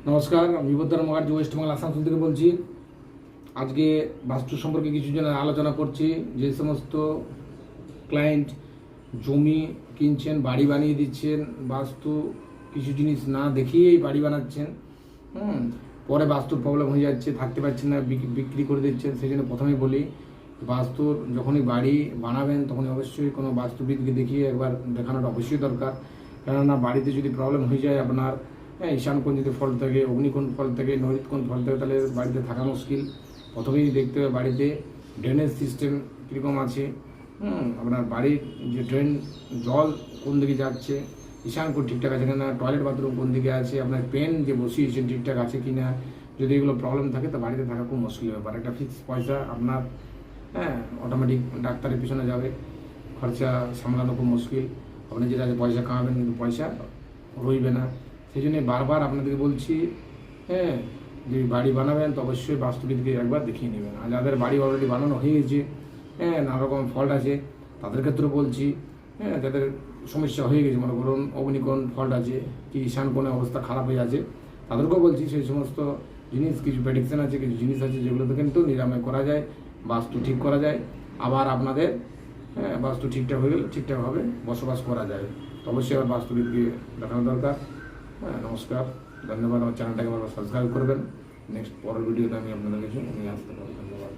নমস্কার, আমি বিপদার মুখার্জি ওয়েস্টবেঙ্গল আসানসোল থেকে বলছি। আজকে বাস্তু সম্পর্কে কিছু জন আলোচনা করছি। যে সমস্ত ক্লায়েন্ট জমি কিনছেন, বাড়ি বানিয়ে দিচ্ছেন, বাস্তু কিছু জিনিস না দেখিয়েই বাড়ি বানাচ্ছেন, পরে বাস্তুর প্রবলেম হয়ে যাচ্ছে, থাকতে পারছেন না, বিক্রি করে দিচ্ছেন। সেই জন্য প্রথমেই বলি, বাস্তুর যখনই বাড়ি বানাবেন তখনই অবশ্যই কোনো বাস্তুবিদকে দেখিয়ে একবার দেখানোটা অবশ্যই দরকার। কেননা বাড়িতে যদি প্রবলেম হয়ে যায় আপনার, ঈশান কোণ যদি ফল থাকে, অগ্নিকোণ ফল থাকে, নৈরিত কোণ ফল থাকে, তাহলে বাড়িতে থাকা মুশকিল। প্রথমেই দেখতে হবে বাড়িতে ড্রেনেজ সিস্টেম কীরকম আছে, আপনার বাড়ির যে ড্রেন জল কোন দিকে যাচ্ছে, ঈশান কোণ ঠিকঠাক আছে কিনা, টয়লেট বাথরুম কোন দিকে আছে, আপনার পেন যে বসিয়েছেন ঠিকঠাক আছে কি না। যদি এগুলো প্রবলেম থাকে তো বাড়িতে থাকা খুব মুশকিল ব্যাপার। একটা ফিক্স পয়সা আপনার অটোমেটিক ডাক্তারের পিছনে যাবে, খরচা সামলানো খুব মুশকিল। আপনি যেটা পয়সা কামাবেন কিন্তু পয়সা রইবে না। সেই জন্যই বারবার আপনাদেরকে বলছি, যদি বাড়ি বানাবেন তো অবশ্যই বাস্তুবিদকে একবার দেখিয়ে নেবেন। আর যাদের বাড়ি অলরেডি বানানো হয়ে গেছে, নানা রকম ফল্ট আছে, তাদের ক্ষেত্রে বলছি, যাদের সমস্যা হয়ে গেছে, মনে করুন অগ্নিকোণ ফল্ট আছে কি ঈশান কোণে অবস্থা খারাপ হয়ে আছে, তাদেরকেও বলছি সেই সমস্ত জিনিস, কিছু প্রেডিকশন আছে, কিছু জিনিস আছে যেগুলোতে কিন্তু নিরাময় করা যায়, বাস্তু ঠিক করা যায়। আবার আপনাদের বাস্তু ঠিকঠাক হয়ে গেলে ঠিকঠাকভাবে বসবাস করা যায়। তো অবশ্যই আবার বাস্তুবিদকে দেখানো দরকার। নমস্কার, ধন্যবাদ। আমার চ্যানেলটাকে আবার সাবস্ক্রাইব করবেন। নেক্সট পরের ভিডিওতে আমি আপনাদের কাছে নিয়ে আসতে পারবো। ধন্যবাদ।